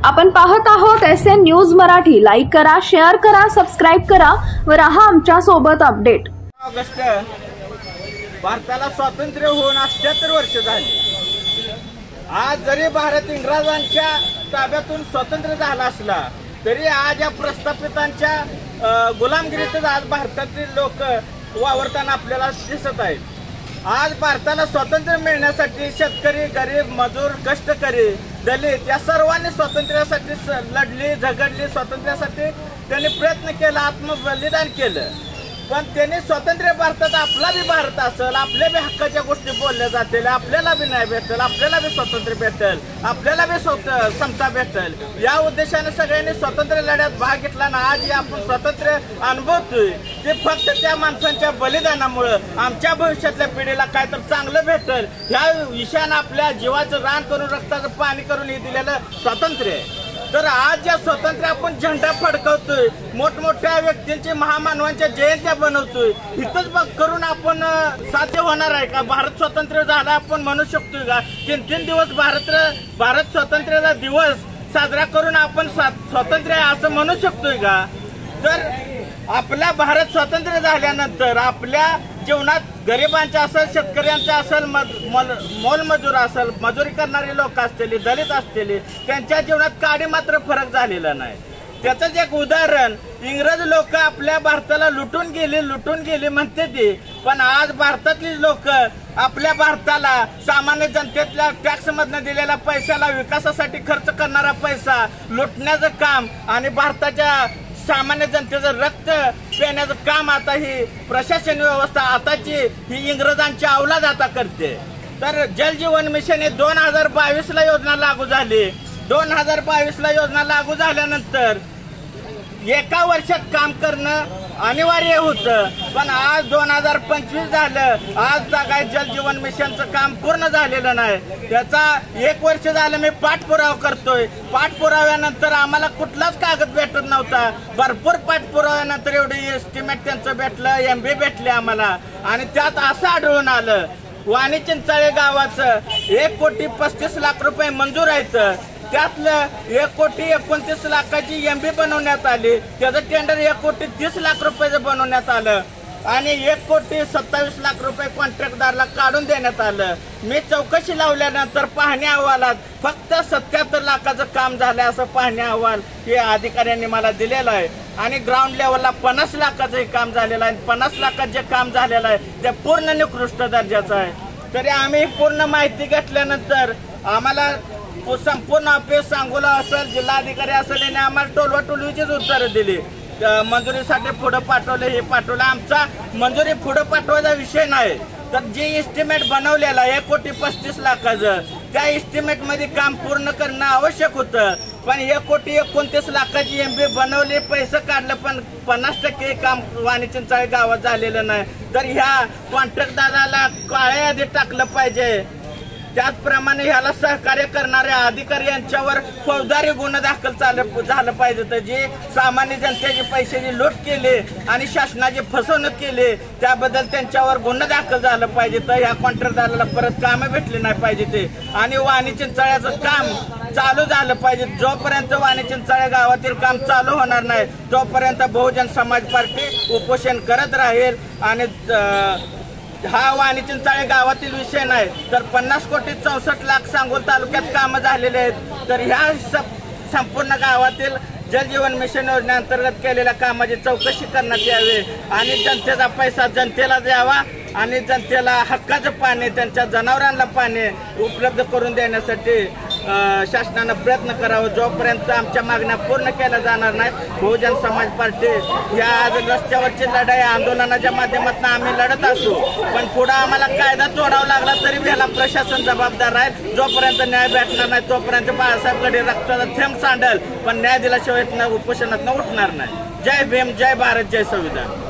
आपण पाहत आहोत SN न्यूज मराठी। लाईक करा, शेअर करा, सबस्क्राइब करा व रहा आमच्या सोबत अपडेट। ऑगस्ट भारताला स्वातंत्र्य होऊन 78 वर्ष झाली। आज जरी भारत इंग्रजांच्या ताब्यातून स्वतंत्र झाला असला तरी आज या प्रस्थापितांच्या गुलामगिरीतच आज भारतातील लोक वावरताना आपल्याला दिसत आहेत। आज भारताला स्वातंत्र्य मिळण्यासाठी शेतकरी, गरीब, मजूर, कष्टकरी, दलित या सर्वांनी स्वातंत्र्यासाठी लढली, झगडली। स्वातंत्र्यासाठी त्यांनी प्रयत्न केला, आत्मबलिदान केलं। पण त्यांनी स्वतंत्र भारतात आपला बी भारत असेल, आपल्या बी हक्काच्या गोष्टी बोलल्या जातील, आपल्याला बी न्याय भेटेल, आपल्याला बी स्वातंत्र्य भेटेल, आपल्याला बी समता भेटेल या उद्देशाने सगळ्यांनी स्वातंत्र्य लढ्यात भाग घेतला ना आज आपण स्वातंत्र्य अनुभवतोय। ते फक्त त्या माणसांच्या बलिदानामुळे आमच्या भविष्यातल्या पिढीला काय तर चांगलं भेटेल ह्या विषयाने आपल्या जीवाचं रान करून, रक्ताचं पाणी करून हे दिलेलं स्वातंत्र्य आहे। तर आज ज्या स्वातंत्र्य आपण झेंडा फडकवतोय, मोठमोठ्या व्यक्तींची, महामानवांच्या जयंत्या बनवतोय, इथंच बघ करून आपण साध्य होणार आहे का? भारत स्वतंत्र झाला आपण म्हणू शकतोय का? 3 दिवस भारत स्वातंत्र्याचा दिवस साजरा करून आपण स्वातंत्र्य असं म्हणू शकतोय का? तर आपला भारत स्वतंत्र झाल्यानंतर आपल्या जीवनात गरिबांच्या असेल, शेतकऱ्यांच्या असेल, मोलमजूर असेल, मजुरी करणारे लोक असतील, दलित असतील, त्यांच्या जीवनात काही मात्र फरक झालेला नाही। त्याचंच एक उदाहरण, इंग्रज लोक आपल्या भारताला लुटून गेली म्हणते ते, पण आज भारतातली लोक आपल्या भारताला सामान्य जनतेतल्या टॅक्स मधनं दिलेल्या पैशाला, विकासासाठी खर्च करणारा पैसा लुटण्याचं काम आणि भारताच्या सामान्य जनतेचं रक्त पिण्याचं काम आता ही प्रशासन व्यवस्था आताची ही इंग्रजांच्या अवलाद आता करते। तर जल जीवन मिशन हे 2022ला योजना लागू झाली। 2022ला योजना लागू झाल्यानंतर एका वर्षात काम करणं अनिवार्य होतं, पण आज 2025 झालं, आज काय जल जीवन मिशनचं काम पूर्ण झालेलं नाही। त्याचा 1 वर्ष झालं मी पाठपुरावा करतोय। पाठपुराव्यानंतर आम्हाला कुठलाच कागद भेटत नव्हता। भरपूर पाठपुराव्यानंतर एवढी एस्टिमेट त्यांचं भेटलं, MB भेटले आम्हाला। आणि त्यात असं आढळून आलं वाणी चिंचाळे गावाचं 1,35,00,000 रुपये मंजूर आहेत। त्यातलं 1,29,00,000ची MB बनवण्यात आली, त्याचं टेंडर 1,30,00,000 रुपयाचं बनवण्यात आलं आणि 1,27,00,000 रुपये कॉन्ट्रॅक्टदारला काढून देण्यात आलं। मी चौकशी लावल्यानंतर पाहणी अहवालात फक्त 77 लाखाचं काम झालं असं पाहणी अहवाल हे अधिकाऱ्यांनी मला दिलेलं आहे। आणि ग्राउंड लेवलला 50 लाखाचं काम झालेलं आहे। 50 लाखात जे काम झालेलं आहे ते पूर्ण निकृष्ट दर्जाचं आहे। तरी आम्ही पूर्ण माहिती घेतल्यानंतर आम्हाला संपूर्ण ऑफिस, सांगोला असेल, जिल्हाधिकारी असेल, यांनी आम्हाला टोलवाटोलवीचीच उत्तरं दिली। मंजुरीसाठी पुढे पाठवलं, हे पाठवलं। आमचा मंजुरी पुढे पाठवायचा विषय नाही, तर जे एस्टिमेट बनवलेला 1,35,00,000 त्या एस्टिमेट मध्ये काम पूर्ण करणं आवश्यक होतं। पण 1,29,00,000ची MB बनवली, पैसे काढलं, पण 50% काम वाणी चिंचाळे गावात झालेलं नाही। तर ह्या कॉन्ट्रॅक्टदाराला काळ्या यादीत टाकलं पाहिजे। त्याचप्रमाणे ह्याला सहकार्य करणाऱ्या अधिकारी यांच्यावर फौजदारी गुन्हा दाखल झालं पाहिजे। तर जे सामान्य जनतेचे पैशाची लूट केली आणि शासनाची फसवणूक केली त्याबद्दल त्यांच्यावर गुन्हा दाखल झालं पाहिजे। तर ह्या कॉन्ट्रॅक्टदाराला परत कामं भेटली नाही पाहिजे ते, आणि वाणी चिंचाळ्याचं काम चालू झालं पाहिजे। जोपर्यंत वाणी चिंचाळे गावातील काम चालू होणार नाही तोपर्यंत बहुजन समाज पार्टी उपोषण करत राहील। आणि हा वाणी चिंचाळे गावातील विषय नाही, तर 50,64,00,000 सांगोल तालुक्यात कामं झालेले आहेत। तर ह्या संपूर्ण गावातील जल जीवन मिशन योजनेअंतर्गत केलेल्या कामाची चौकशी करण्यात यावी आणि जनतेचा पैसा जनतेला द्यावा आणि जनतेला हक्काचं पाणी, त्यांच्या जनावरांना पाणी उपलब्ध करून देण्यासाठी शासनानं प्रयत्न करावा। जोपर्यंत आमच्या मागण्या पूर्ण केल्या जाणार नाहीत बहुजन समाज पार्टी या आज रस्त्यावरची लढाई आंदोलनाच्या माध्यमातून आम्ही लढत असू, पण पुढे आम्हाला कायदा तोडावा लागला तरी ह्याला प्रशासन जबाबदार आहे। जोपर्यंत न्याय भेटणार नाही तोपर्यंत बाळासाहेबकडे रक्ताचा थेंब सांडेल, पण न्याय दिल्याशिवाय उपोषणात उठणार नाही। जय भीम, जय भारत, जय संविधान।